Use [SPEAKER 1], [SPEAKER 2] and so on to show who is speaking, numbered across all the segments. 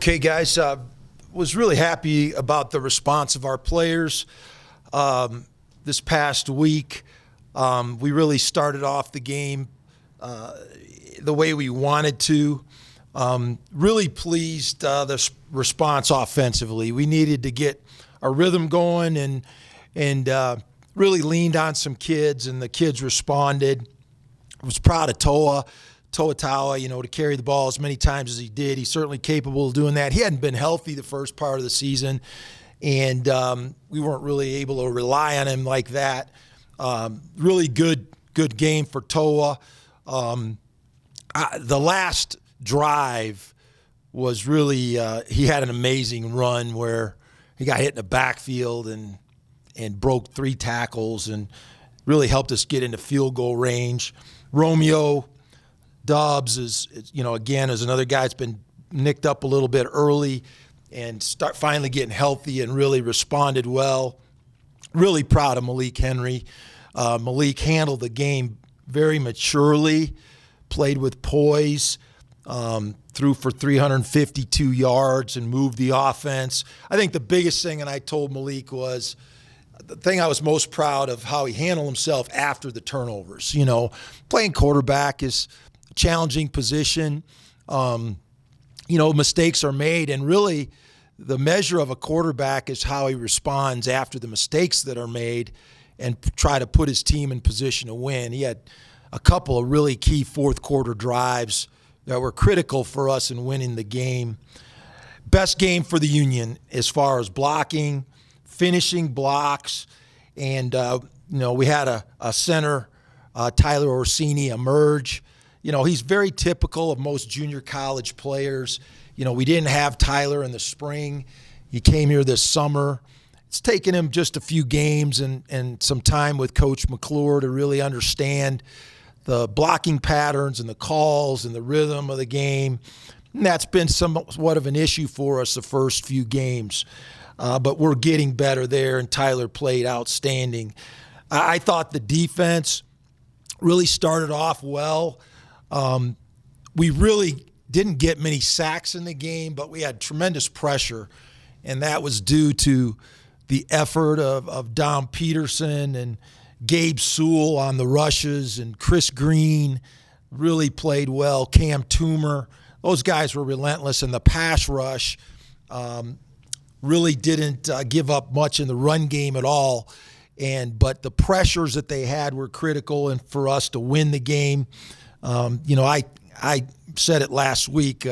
[SPEAKER 1] Okay, guys, was really happy about the response of our players this past week. We really started off the game the way we wanted to. Really pleased the response offensively. We needed to get our rhythm going and really leaned on some kids, and the kids responded. I was proud of Toa Taua, to carry the ball as many times as he did. He's certainly capable of doing that. He hadn't been healthy the first part of the season, and we weren't really able to rely on him like that. Really good game for Toa. The last drive was really he had an amazing run where he got hit in the backfield and broke 3 tackles and really helped us get into field goal range. Romeo Dobbs is another guy that's been nicked up a little bit early and finally getting healthy and really responded well. Really proud of Malik Henry. Malik handled the game very maturely, played with poise, threw for 352 yards and moved the offense. I think the biggest thing, and I told Malik, was the thing I was most proud of, how he handled himself after the turnovers. Playing quarterback is a challenging position. Mistakes are made, and really the measure of a quarterback is how he responds after the mistakes that are made and try to put his team in position to win. He had a couple of really key fourth quarter drives that were critical for us in winning the game. Best game for the Union as far as blocking, finishing blocks, and we had a center, Tyler Orsini, emerge. He's very typical of most junior college players. We didn't have Tyler in the spring. He came here this summer. It's taken him just a few games and some time with Coach McClure to really understand the blocking patterns and the calls and the rhythm of the game. And that's been somewhat of an issue for us the first few games. But we're getting better there, and Tyler played outstanding. I thought the defense really started off well. We really didn't get many sacks in the game, but we had tremendous pressure, and that was due to the effort of Dom Peterson and Gabe Sewell on the rushes, and Chris Green really played well. Cam Toomer, those guys were relentless in the pass rush. Really didn't give up much in the run game at all, but the pressures that they had were critical and for us to win the game. I said it last week.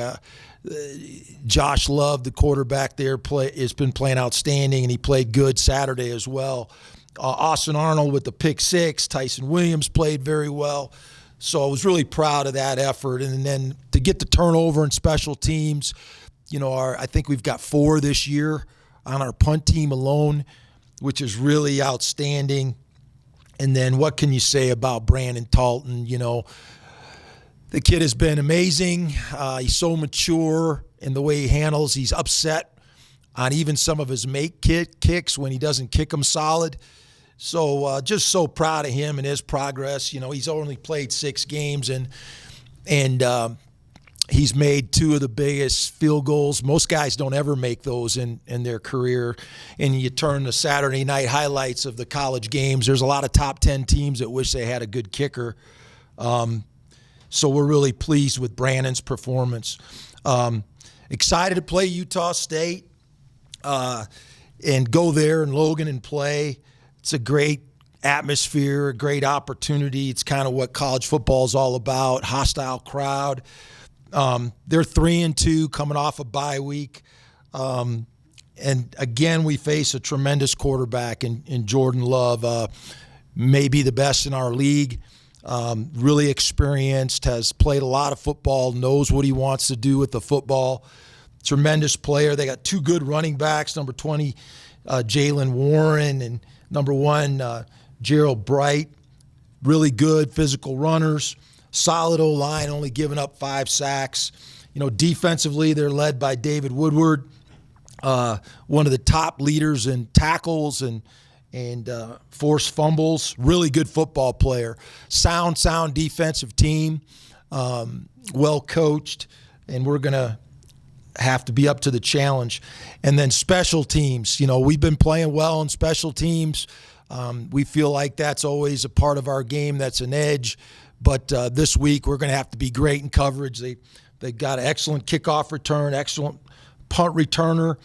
[SPEAKER 1] Josh Love, the quarterback there, has been playing outstanding, and he played good Saturday as well. Austin Arnold with the pick 6. Tyson Williams played very well. So I was really proud of that effort. And then to get the turnover in special teams, I think we've got 4 this year on our punt team alone, which is really outstanding. And then what can you say about Brandon Talton? The kid has been amazing. He's so mature in the way he handles. He's upset on even some of his make kicks when he doesn't kick them solid. So just so proud of him and his progress. He's only played 6 games, and he's made 2 of the biggest field goals. Most guys don't ever make those in their career. And you turn the Saturday night highlights of the college games, there's a lot of top 10 teams that wish they had a good kicker. So we're really pleased with Brandon's performance. Excited to play Utah State and go there in Logan and play. It's a great atmosphere, a great opportunity. It's kind of what college football is all about, hostile crowd. They're 3-2 coming off a bye week. And again, we face a tremendous quarterback in Jordan Love, maybe the best in our league. Really experienced, has played a lot of football, knows what he wants to do with the football. Tremendous player. They got 2 good running backs, number 20, Jalen Warren, and number 1, Gerald Bright. Really good physical runners. Solid O-line, only giving up 5 sacks. Defensively, they're led by David Woodward, one of the top leaders in tackles and forced fumbles. Really good football player. Sound defensive team, well coached, and we're going to have to be up to the challenge. And then special teams, we've been playing well in special teams. We feel like that's always a part of our game. That's an edge. But this week we're going to have to be great in coverage. They got an excellent kickoff return, excellent punt returner,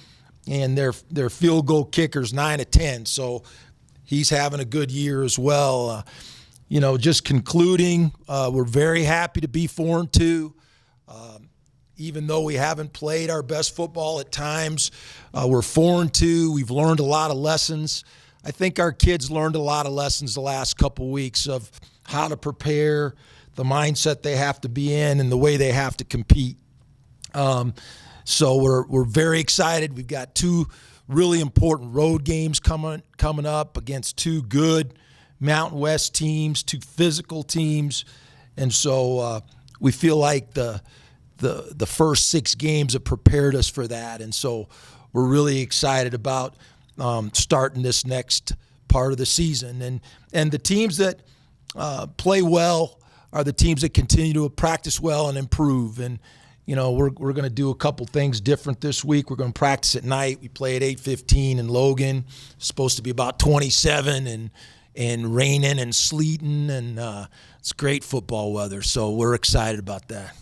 [SPEAKER 1] and their field goal kicker's 9 of 10. So he's having a good year as well. Just concluding, we're very happy to be 4-2. Even though we haven't played our best football at times, we're 4-2. We've learned a lot of lessons. I think our kids learned a lot of lessons the last couple weeks of how to prepare, the mindset they have to be in, and the way they have to compete. So we're very excited. We've got 2 really important road games coming up against 2 good Mountain West teams, 2 physical teams, and so we feel like the first 6 games have prepared us for that, and so we're really excited about starting this next part of the season. And the teams that play well are the teams that continue to practice well and improve. And we're going to do a couple things different this week. We're going to practice at night. We play at 8:15 in Logan. It's supposed to be about 27 and raining and sleeting, and it's great football weather. So we're excited about that.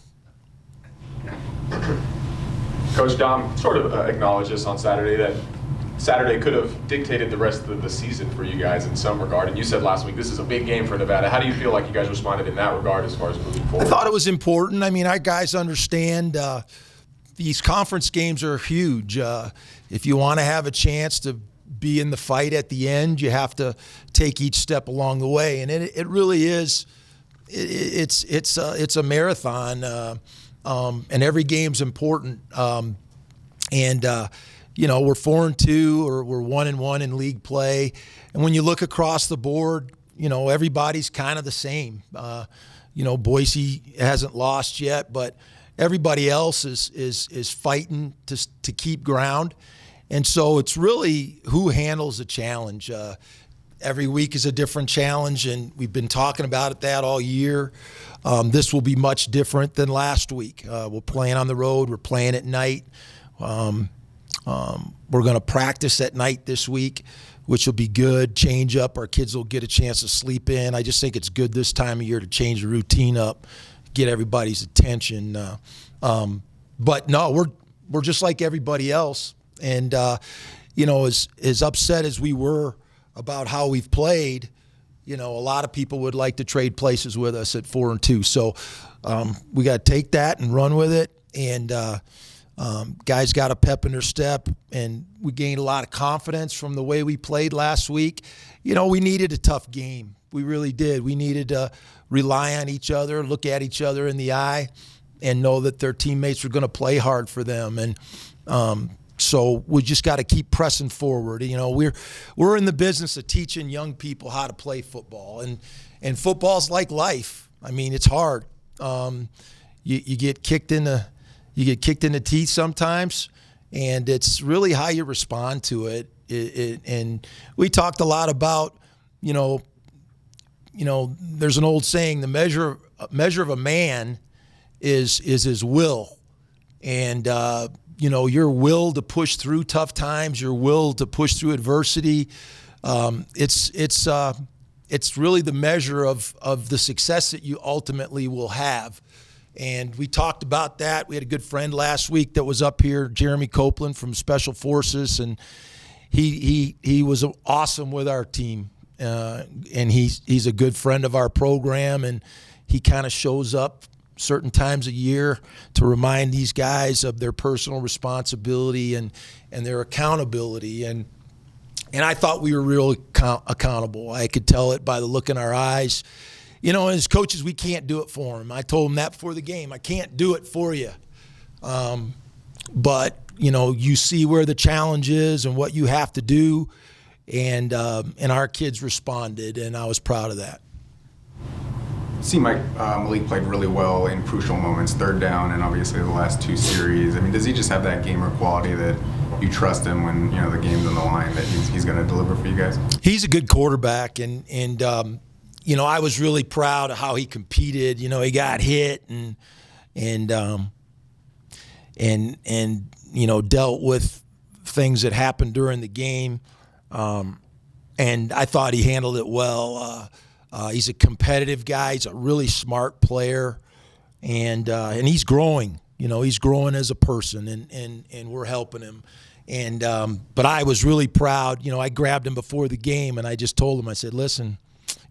[SPEAKER 2] Coach Dom sort of acknowledged this on Saturday, that Saturday could have dictated the rest of the season for you guys in some regard. And you said last week this is a big game for Nevada. How do you feel like you guys responded in that regard as far as moving forward?
[SPEAKER 1] I thought it was important. I mean, our guys understand these conference games are huge. If you want to have a chance to be in the fight at the end, you have to take each step along the way. And it really is. It's a marathon. And every game's important. We're 4-2, or we're 1-1 in league play. And when you look across the board, everybody's kind of the same. Boise hasn't lost yet, but everybody else is fighting to keep ground. And so it's really who handles the challenge. Every week is a different challenge, and we've been talking about that all year. This will be much different than last week. We're playing on the road. We're playing at night. We're going to practice at night this week, which will be good. Change up. Our kids will get a chance to sleep in. I just think it's good this time of year to change the routine up, get everybody's attention. But no, we're just like everybody else. And, as upset as we were about how we've played, a lot of people would like to trade places with us at 4-2. So we got to take that and run with it. And guys got a pep in their step, and we gained a lot of confidence from the way we played last week. We needed a tough game. We really did. We needed to rely on each other, look at each other in the eye, and know that their teammates were going to play hard for them. And so we just got to keep pressing forward. We're in the business of teaching young people how to play football, and football's like life. I mean, it's hard. You get kicked in the teeth sometimes, and it's really how you respond to it. And we talked a lot about, there's an old saying: the measure of a man is his will, and your will to push through tough times, your will to push through adversity. It's really the measure of the success that you ultimately will have. And we talked about that. We had a good friend last week that was up here, Jeremy Copeland from Special Forces, and he was awesome with our team. And he's a good friend of our program, and he kind of shows up certain times a year to remind these guys of their personal responsibility and their accountability. And I thought we were really accountable. I could tell it by the look in our eyes. And as coaches, we can't do it for them. I told them that before the game. I can't do it for you. But, you see where the challenge is and what you have to do. And our kids responded, and I was proud of that.
[SPEAKER 3] It seemed like Malik played really well in crucial moments, third down, and obviously the last 2 series. I mean, does he just have that gamer quality that you trust him when, the game's on the line, that he's going to deliver for you guys?
[SPEAKER 1] He's a good quarterback, and I was really proud of how he competed. He got hit, and dealt with things that happened during the game. And I thought he handled it well. He's a competitive guy. He's a really smart player, and he's growing. He's growing as a person, and we're helping him. And but I was really proud. I grabbed him before the game, and I just told him, I said, listen,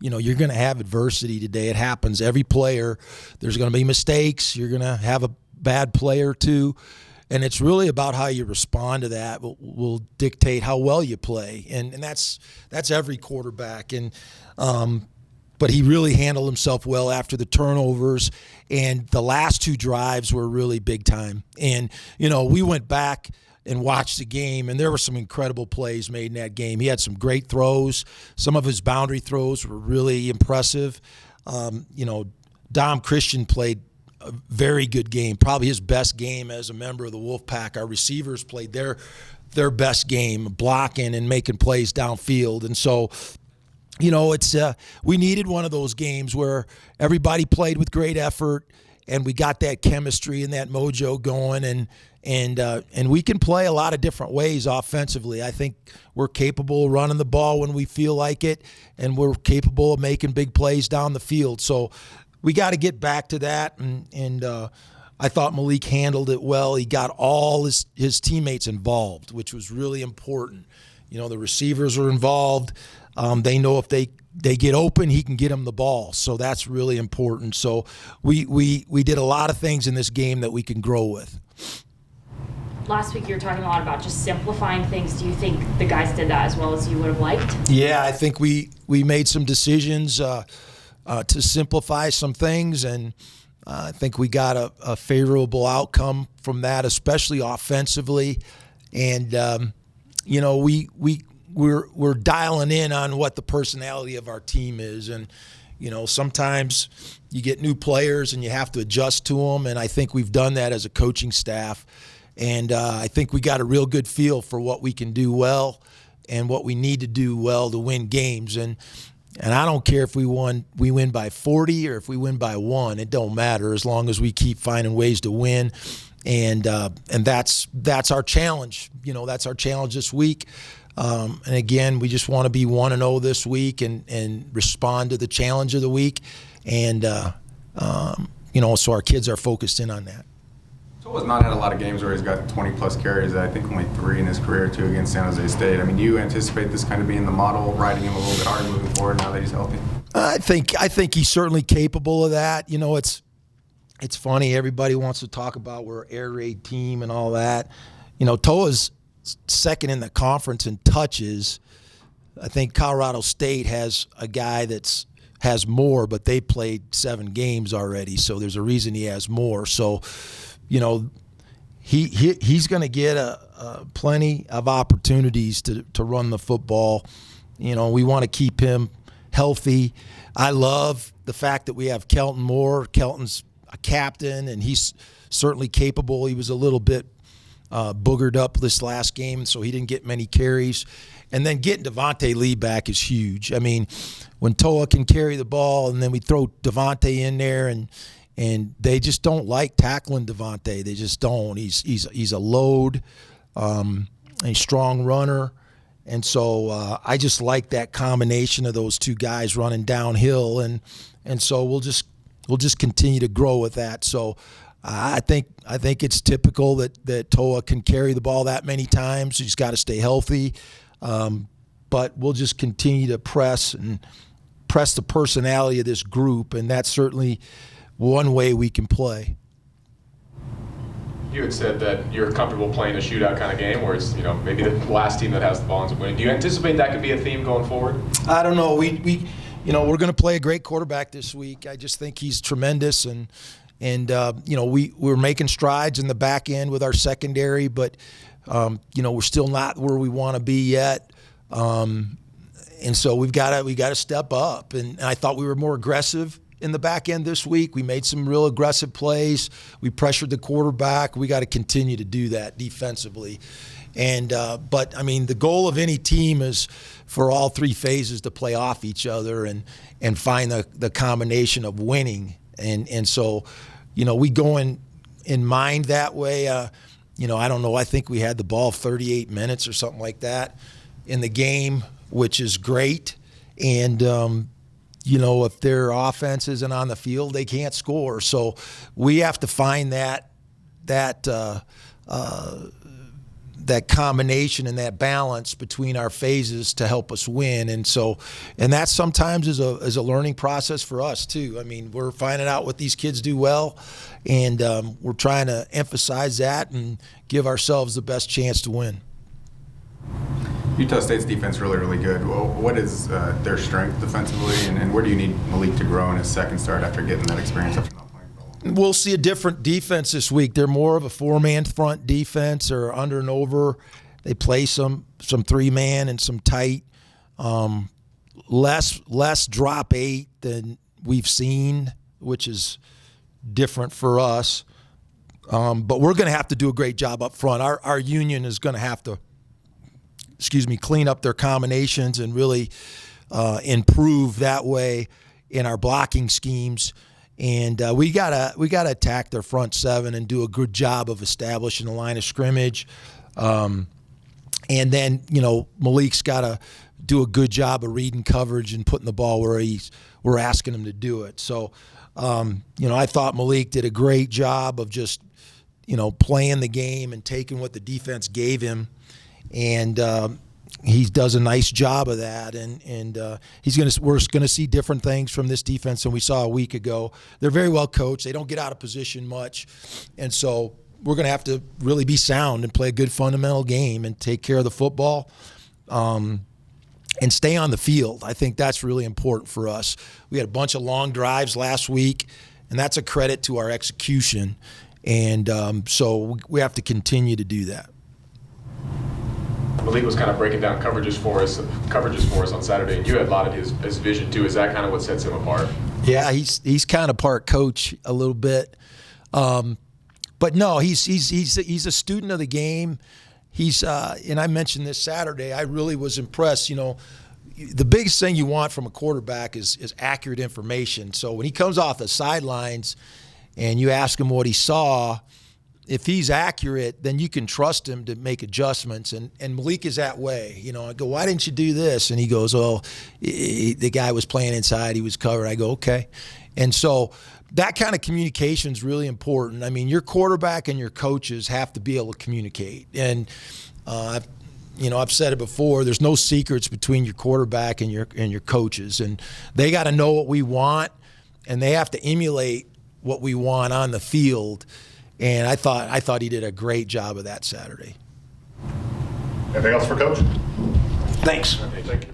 [SPEAKER 1] you're going to have adversity today. It happens. Every player, there's going to be mistakes. You're going to have a bad play or two. And it's really about how you respond to that will dictate how well you play. And that's every quarterback. And but he really handled himself well after the turnovers. And the last two drives were really big time. And, we went back and watched the game, and there were some incredible plays made in that game. He had some great throws. Some of his boundary throws were really impressive. Dom Christian played a very good game, probably his best game as a member of the Wolfpack. Our receivers played their best game, blocking and making plays downfield. And so, it's we needed one of those games where everybody played with great effort, and we got that chemistry and that mojo going, and we can play a lot of different ways offensively. I think we're capable of running the ball when we feel like it, and we're capable of making big plays down the field. So we got to get back to that, and I thought Malik handled it well. He got all his teammates involved, which was really important. The receivers are involved. They know if they get open, he can get them the ball. So that's really important. So we did a lot of things in this game that we can grow with.
[SPEAKER 4] Last week you were talking a lot about just simplifying things. Do you think the guys did that as well as you would have liked?
[SPEAKER 1] Yeah, I think we made some decisions to simplify some things, and I think we got a favorable outcome from that, especially offensively. And we're dialing in on what the personality of our team is, and sometimes you get new players and you have to adjust to them, and I think we've done that as a coaching staff. And I think we got a real good feel for what we can do well and what we need to do well to win games. And I don't care if we win by 40 or if we win by 1. It don't matter as long as we keep finding ways to win. And that's our challenge. That's our challenge this week. And again, we just want to be 1-0 this week and respond to the challenge of the week. And so our kids are focused in on that.
[SPEAKER 3] So has not had a lot of games where he's got 20-plus carries. I think only 3 in his career, 2 against San Jose State. I mean, do you anticipate this kind of being the model, riding him a little bit hard moving forward now that he's healthy?
[SPEAKER 1] I think he's certainly capable of that. It's funny. Everybody wants to talk about we're an air raid team and all that. Toa's second in the conference in touches. I think Colorado State has a guy has more, but they played 7 games already, so there's a reason he has more. So, he's going to get plenty of opportunities to run the football. We want to keep him healthy. I love the fact that we have Kelton Moore. Kelton's a captain, and he's certainly capable. He was a little bit boogered up this last game, so he didn't get many carries. And then getting Devonte Lee back is huge. I mean, when Toa can carry the ball, and then we throw Devonte in there, and they just don't like tackling Devonte. They just don't. He's a load, a strong runner, and so I just like that combination of those two guys running downhill, and so we'll just continue to grow with that. So I think it's typical that Toa can carry the ball that many times. He's got to stay healthy, but we'll just continue to press the personality of this group, and that's certainly one way we can play.
[SPEAKER 2] You had said that you're comfortable playing a shootout kind of game where it's maybe the last team that has the ball ends up winning. Do you anticipate that could be a theme going forward?
[SPEAKER 1] I don't know. We're going to play a great quarterback this week. I just think he's tremendous, and we're making strides in the back end with our secondary, but we're still not where we want to be yet. And so we got to step up. And I thought we were more aggressive in the back end this week. We made some real aggressive plays. We pressured the quarterback. We got to continue to do that defensively. And but I mean, the goal of any team is for all 3 phases to play off each other and find the combination of winning. And so, we go in in mind that way. I don't know. I think we had the ball 38 minutes or something like that in the game, which is great. And, if their offense isn't on the field, they can't score. So we have to find that combination and that balance between our phases to help us win. And that sometimes is a learning process for us too. I mean, we're finding out what these kids do well, and we're trying to emphasize that and give ourselves the best chance to win.
[SPEAKER 3] Utah State's defense really, really good. Well, what is their strength defensively, and where do you need Malik to grow in his second start after getting that experience after not playing for a while?
[SPEAKER 1] We'll see a different defense this week. They're more of a four-man front defense, or under and over. They play some three-man and some tight. Less drop 8 than we've seen, which is different for us. But we're going to have to do a great job up front. Our union is going to have to clean up their combinations and really improve that way in our blocking schemes. And we gotta attack their front seven and do a good job of establishing the line of scrimmage. And then Malik's got to do a good job of reading coverage and putting the ball where we're asking him to do it. So I thought Malik did a great job of just playing the game and taking what the defense gave him. And he does a nice job of that, and we're going to see different things from this defense than we saw a week ago. They're very well coached. They don't get out of position much, and so we're going to have to really be sound and play a good fundamental game and take care of the football, and stay on the field. I think that's really important for us. We had a bunch of long drives last week, and that's a credit to our execution, and so we have to continue to do that.
[SPEAKER 2] Malik was kind of breaking down coverages for us on Saturday, and you had a lot of his vision too. Is that kind of what sets him apart?
[SPEAKER 1] Yeah, he's kind of part coach a little bit, but no, he's a student of the game. And I mentioned this Saturday. I really was impressed. The biggest thing you want from a quarterback is accurate information. So when he comes off the sidelines, and you ask him what he saw, if he's accurate, then you can trust him to make adjustments. And Malik is that way. I go, why didn't you do this? And he goes, the guy was playing inside. He was covered. I go, okay. And so that kind of communication is really important. I mean, your quarterback and your coaches have to be able to communicate. And, I've said it before, there's no secrets between your quarterback and your coaches. And they got to know what we want, and they have to emulate what we want on the field. And I thought he did a great job of that Saturday.
[SPEAKER 5] Anything else for Coach?
[SPEAKER 1] Thanks.
[SPEAKER 5] Okay, thank you.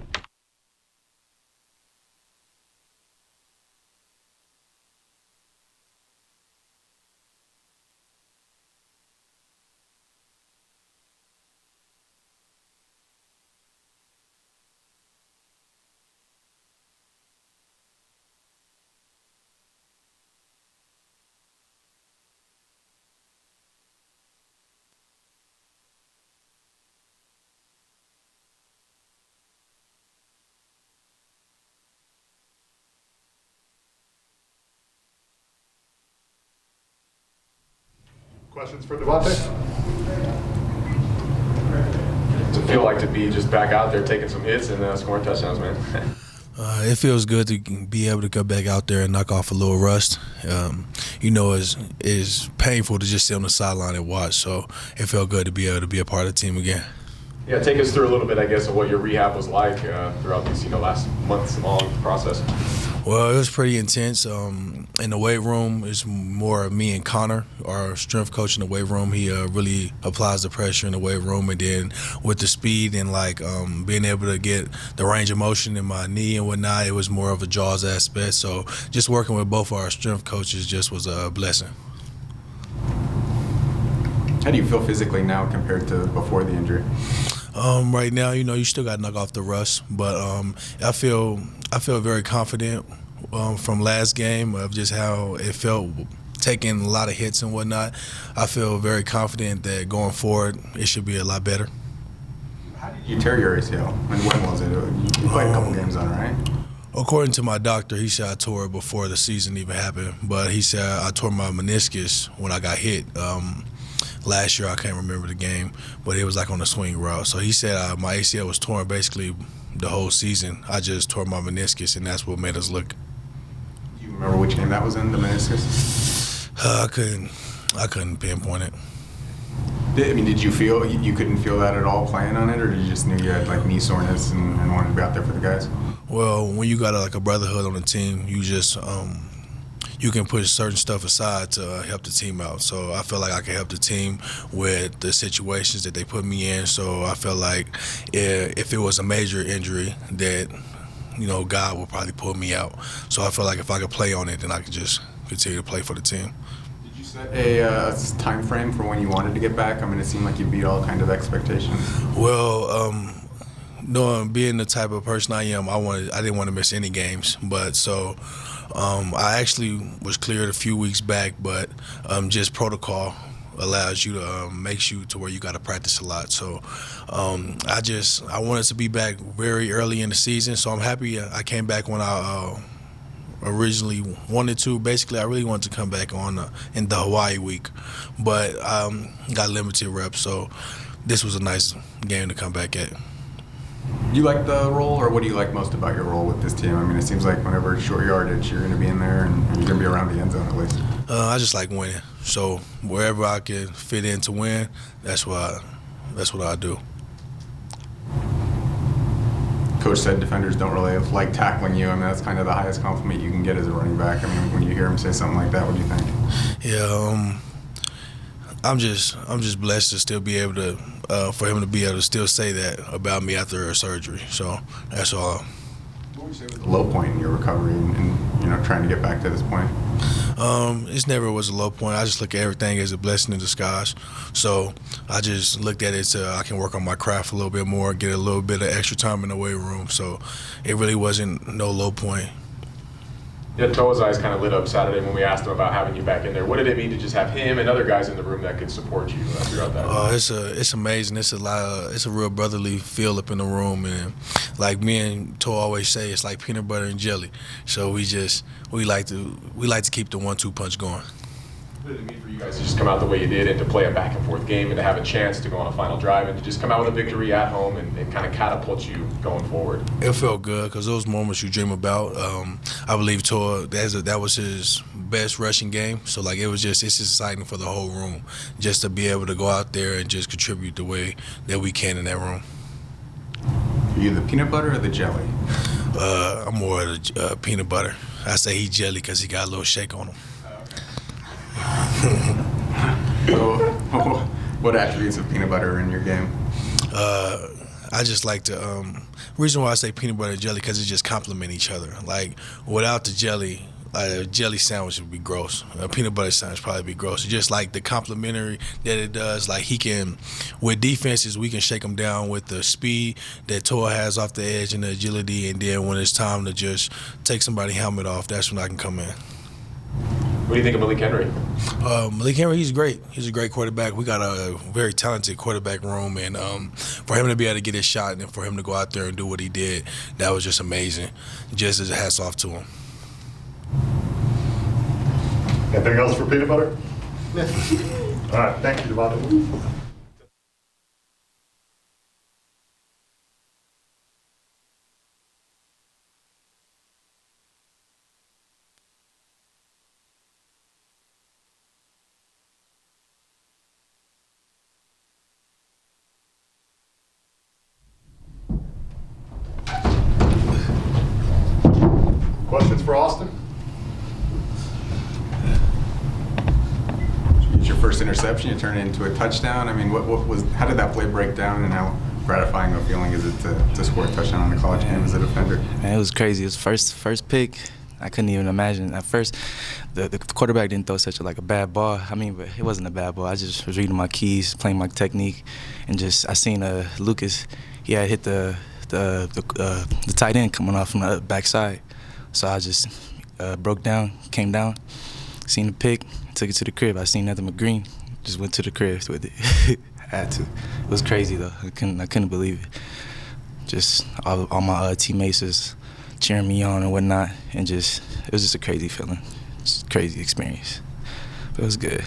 [SPEAKER 5] Questions for Devonte?
[SPEAKER 2] What's it feel like to be just back out there taking some hits and scoring touchdowns, man?
[SPEAKER 6] It feels good to be able to go back out there and knock off a little rust. It's painful to just sit on the sideline and watch, so it felt good to be able to be a part of the team again.
[SPEAKER 2] Yeah, take us through a little bit, I guess, of what your rehab was like throughout this, last month-long process.
[SPEAKER 6] Well, it was pretty intense. In the weight room, it's more of me and Connor, our strength coach in the weight room. He really applies the pressure in the weight room, and then with the speed and being able to get the range of motion in my knee and whatnot, it was more of a jaws aspect. So just working with both of our strength coaches just was a blessing.
[SPEAKER 3] How do you feel physically now compared to before the injury?
[SPEAKER 6] Right now, you still got to knock off the rust, but I feel very confident from last game of just how it felt taking a lot of hits and whatnot. I feel very confident that going forward it should be a lot better.
[SPEAKER 3] How did you tear your ACL? And when was it? You played a couple games on it, right?
[SPEAKER 6] According to my doctor, he said I tore it before the season even happened. But he said I tore my meniscus when I got hit. Last year, I can't remember the game, but it was like on the swing route. So he said my ACL was torn basically the whole season. I just tore my meniscus, and that's what made us look.
[SPEAKER 3] Do you remember which game that was in, the meniscus?
[SPEAKER 6] I couldn't pinpoint it.
[SPEAKER 3] Did you feel you couldn't feel that at all playing on it, or you just knew you had like knee soreness and wanted to be out there for the guys?
[SPEAKER 6] Well, when you got like a brotherhood on the team, you just you can put certain stuff aside to help the team out. So I feel like I can help the team with the situations that they put me in. So I felt like if it was a major injury that, God would probably pull me out. So I feel like if I could play on it, then I could just continue to play for the team.
[SPEAKER 3] Did you set a time frame for when you wanted to get back? I mean, it seemed like you beat all kind of expectations.
[SPEAKER 6] Well, knowing being the type of person I am, I didn't want to miss any games. But so I actually was cleared a few weeks back, but just protocol allows you to makes you to where you got to practice a lot. So I wanted to be back very early in the season. So I'm happy I came back when I originally wanted to. Basically, I really wanted to come back in the Hawaii week, but got limited reps. So this was a nice game to come back at.
[SPEAKER 3] Do you like the role, or what do you like most about your role with this team? I mean, it seems like whenever it's short yardage, you're going to be in there and you're going to be around the end zone at least.
[SPEAKER 6] I just like winning. So wherever I can fit in to win, that's what I do.
[SPEAKER 3] Coach said defenders don't really like tackling you. I mean, that's kind of the highest compliment you can get as a running back. I mean, when you hear him say something like that, what do you think?
[SPEAKER 6] Yeah, I'm just blessed to still be able to, for him to be able to still say that about me after a surgery. So that's all.
[SPEAKER 3] What would you say was the low point in your recovery and trying to get back to this point?
[SPEAKER 6] It never was a low point. I just look at everything as a blessing in disguise. So I just looked at it so I can work on my craft a little bit more, get a little bit of extra time in the weight room. So it really wasn't no low point.
[SPEAKER 2] Yeah, Toa's eyes kind of lit up Saturday when we asked him about having you back in there. What did it mean to just have him and other guys in the room that could support you throughout that?
[SPEAKER 6] It's amazing. It's a real brotherly feel up in the room, and like me and Toa always say, it's like peanut butter and jelly. So we like to keep the 1-2 punch going.
[SPEAKER 2] What did it mean for you guys to just come out the way you did and to play a back and forth game and to have a chance to go on a final drive and to just come out with a victory at home and kind of catapult you going forward?
[SPEAKER 6] It felt good because those moments you dream about. I believe Toa, that was his best rushing game. So like it's just exciting for the whole room just to be able to go out there and just contribute the way that we can in that room.
[SPEAKER 3] Are you the peanut butter or the jelly?
[SPEAKER 6] I'm more of the peanut butter. I say he jelly because he got a little shake on him.
[SPEAKER 3] So, what attributes of peanut butter are in your game?
[SPEAKER 6] I just like to. Reason why I say peanut butter and jelly because it just complement each other. Like without the jelly, a jelly sandwich would be gross. A peanut butter sandwich probably be gross. It's just like the complementary that it does. Like he can, with defenses, we can shake him down with the speed that Toa has off the edge and the agility. And then when it's time to just take somebody's helmet off, that's when I can come in.
[SPEAKER 2] What do you think of Malik Henry?
[SPEAKER 6] Malik Henry, he's great. He's a great quarterback. We got a very talented quarterback room, and for him to be able to get his shot and for him to go out there and do what he did, that was just amazing. Just as a hats off to him.
[SPEAKER 5] Anything else for peanut butter? All right, thank you, Devonte. Questions for Austin?
[SPEAKER 3] It's your first interception. You turn it into a touchdown. I mean, how did that play break down, and how gratifying a feeling is it to score a touchdown in a college game as a defender?
[SPEAKER 7] Man, it was crazy. It was first pick. I couldn't even imagine. At first, the quarterback didn't throw such a bad ball. I mean, but it wasn't a bad ball. I just was reading my keys, playing my technique, and I seen Lucas. He had hit the tight end coming off from the backside. So I just broke down, came down, seen the pick, took it to the crib. I seen nothing but green, just went to the crib with it. I had to. It was crazy though. I couldn't believe it. Just all my teammates just cheering me on and whatnot, and it was just a crazy feeling, just a crazy experience. But it was good.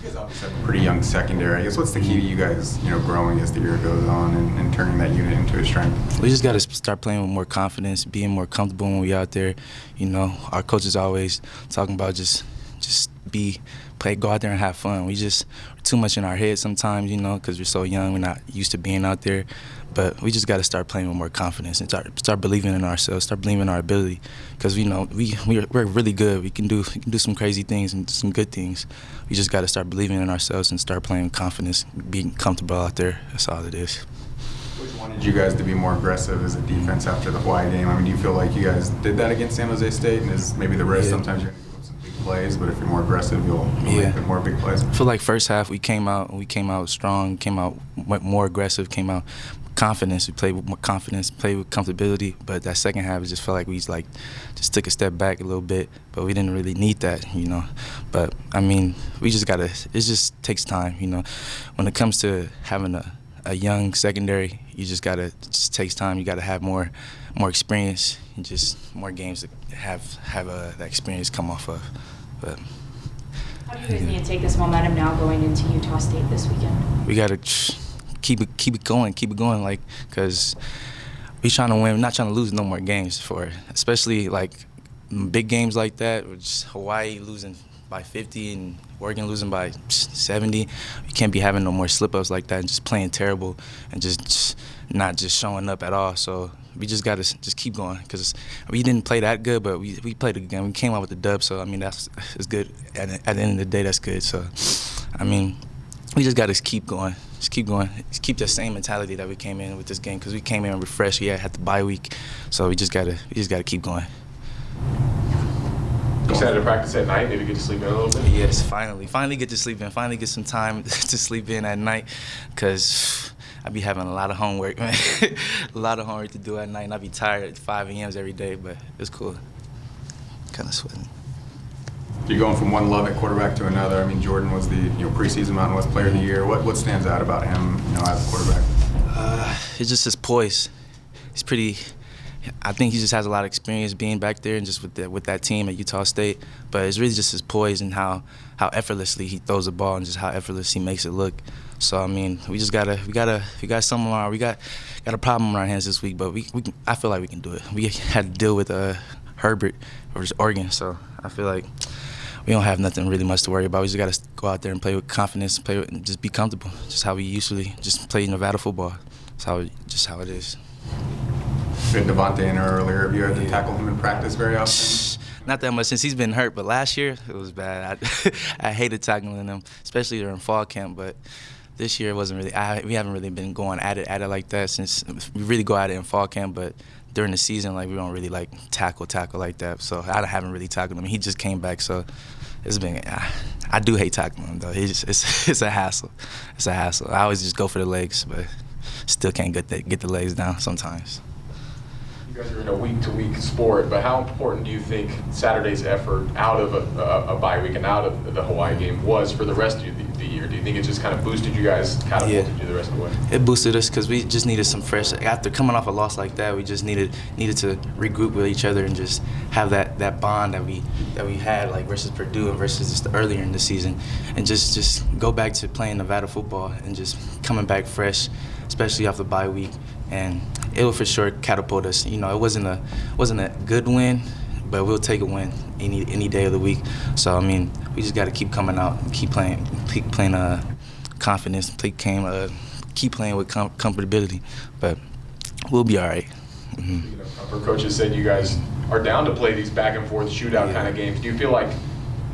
[SPEAKER 3] You guys obviously have a pretty young secondary. I guess what's the key to you guys, growing as the year goes on and turning that unit into a strength?
[SPEAKER 7] We just got to start playing with more confidence, being more comfortable when we out there. Our coaches always talking about just go out there and have fun. We're too much in our head sometimes, because we're so young. We're not used to being out there. But we just got to start playing with more confidence and start believing in ourselves, start believing in our ability, because we're really good. We can do some crazy things and some good things. We just got to start believing in ourselves and start playing with confidence, being comfortable out there. That's all it is.
[SPEAKER 3] Which wanted you guys to be more aggressive as a defense after the Hawaii game? I mean, do you feel like you guys did that against San Jose State? And is maybe the risk sometimes you're going to give up some big plays, but if you're more aggressive, you'll make more big plays?
[SPEAKER 7] I feel like first half we came out strong, came out more aggressive, came out confidence. We played with more confidence, played with comfortability. But that second half, it just felt like we just took a step back a little bit. But we didn't really need that, But I mean, we just gotta. It just takes time, When it comes to having a young secondary, you just gotta. It just takes time. You gotta have more experience and just more games to have that experience come off of. But
[SPEAKER 4] How do you guys need to take this momentum now going into Utah State this weekend?
[SPEAKER 7] we gotta keep it going, because we trying to win. We're not trying to lose no more games especially big games like that. Which Hawaii losing by 50 and Oregon losing by 70. We can't be having no more slip-ups like that and just playing terrible and just not showing up at all. So we just got to just keep going, because we didn't play that good, but we played a good game. We came out with the dub, so, I mean, that's good. At the end of the day, that's good. So, I mean, we just got to keep going. Just keep going. Just keep the same mentality that we came in with this game, because we came in refreshed. We had the bye week, so we just gotta keep going.
[SPEAKER 2] Excited to practice at night, maybe get to sleep in a little bit?
[SPEAKER 7] Yes, finally get to sleep in. Finally get some time to sleep in at night, because I be having a lot of homework, man. A lot of homework to do at night, and I be tired at 5 a.m. every day, but it's cool. Kind of sweating.
[SPEAKER 3] You're going from one love at quarterback to another. I mean, Jordan was the preseason Mountain West Player of the Year. What stands out about him, as a quarterback?
[SPEAKER 7] It's just his poise. He's pretty. I think he just has a lot of experience being back there and just with that team at Utah State. But it's really just his poise and how effortlessly he throws the ball and just how effortless he makes it look. So I mean, we got a problem on our hands this week, but I feel like we can do it. We had to deal with Herbert versus Oregon, so I feel like we don't have nothing really much to worry about. We just got to go out there and play with confidence, and just be comfortable, just how we usually just play Nevada football. That's how it is.
[SPEAKER 3] We had Devonte in earlier. Have you had to tackle him in practice very often?
[SPEAKER 7] Not that much since he's been hurt, but last year it was bad. I hated tackling him, especially during fall camp. But this year it wasn't really. We haven't really been going at it like that since we really go at it in fall camp. But during the season, we don't really tackle like that. So I haven't really tackled him. He just came back, so it's been. I do hate tackling him though. It's a hassle. It's a hassle. I always just go for the legs, but still can't get the legs down sometimes.
[SPEAKER 2] You guys are in a week-to-week sport, but how important do you think Saturday's effort out of a bye week and out of the Hawaii game was for the rest of the year? Do you think it just kind of boosted you guys, catapulted you the rest of the way?
[SPEAKER 7] It boosted us because we just needed some fresh. After coming off a loss like that, we just needed to regroup with each other and just have that bond that we had versus Purdue and versus just earlier in the season, and just go back to playing Nevada football and just coming back fresh, especially off the bye week. And it will for sure catapult us. It wasn't a good win, but we'll take a win any day of the week. So I mean, we just got to keep coming out, and keep playing confidence, keep playing with comfortability. But we'll be all right.
[SPEAKER 2] Mm-hmm. Our coaches said you guys are down to play these back and forth shootout kind of games. Do you feel like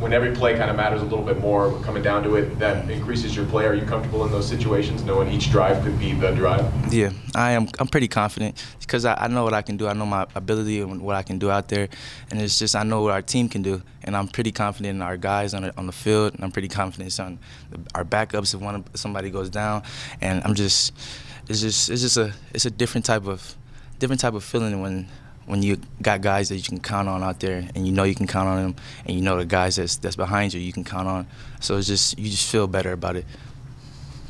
[SPEAKER 2] when every play kind of matters a little bit more, coming down to it, that increases your play? Are you comfortable in those situations, knowing each drive could be the drive?
[SPEAKER 7] Yeah, I am. I'm pretty confident because I know what I can do. I know my ability and what I can do out there, and it's just I know what our team can do, and I'm pretty confident in our guys on the field, and I'm pretty confident on our backups if somebody goes down, and it's a different type of feeling when you got guys that you can count on out there, and you can count on them, and the guys that's behind you can count on. So you just feel better about it.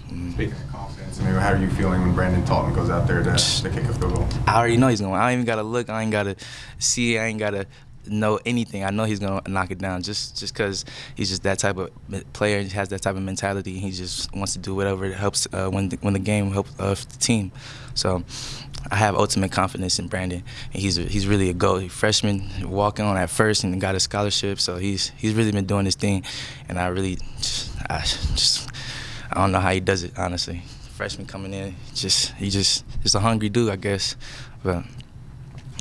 [SPEAKER 3] Speaking of confidence, I mean, how are you feeling when Brandon Talton goes out there to kick a field goal?
[SPEAKER 7] I already know he's going to. I don't even got to look. I ain't got to see it. I ain't got to know anything. I know he's going to knock it down just because he's just that type of player. He has that type of mentality. He just wants to do whatever helps when the game helps the team. So I have ultimate confidence in Brandon. And he's really a GOAT. He's a freshman, walking on at first and got a scholarship. So he's really been doing his thing. And I don't know how he does it, honestly. Freshman coming in, he's just a hungry dude, I guess. But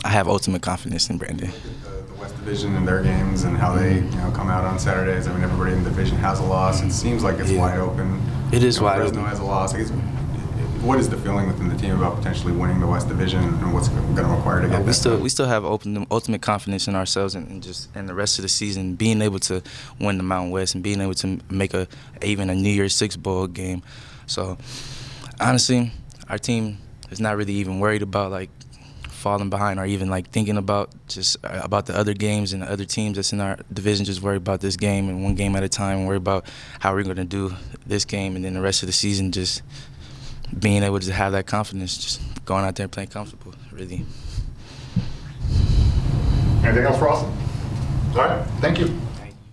[SPEAKER 7] I have ultimate confidence in Brandon.
[SPEAKER 3] The West Division and their games and how they come out on Saturdays. I mean, everybody in the division has a loss. It seems like it's wide open.
[SPEAKER 7] It is wide
[SPEAKER 3] Fresno
[SPEAKER 7] open.
[SPEAKER 3] has a loss. I guess, what is the feeling within the team about potentially winning the West Division and what's going to require to get that?
[SPEAKER 7] We still have ultimate confidence in ourselves and the rest of the season, being able to win the Mountain West and being able to make even a New Year's Six bowl game. So honestly, our team is not really even worried about like falling behind or even like thinking about the other games and the other teams that's in our division. Just worry about this game and one game at a time, and worry about how we're going to do this game, and then the rest of the season just being able to have that confidence, just going out there and playing comfortable, really.
[SPEAKER 5] Anything else for Austin? All right, thank you.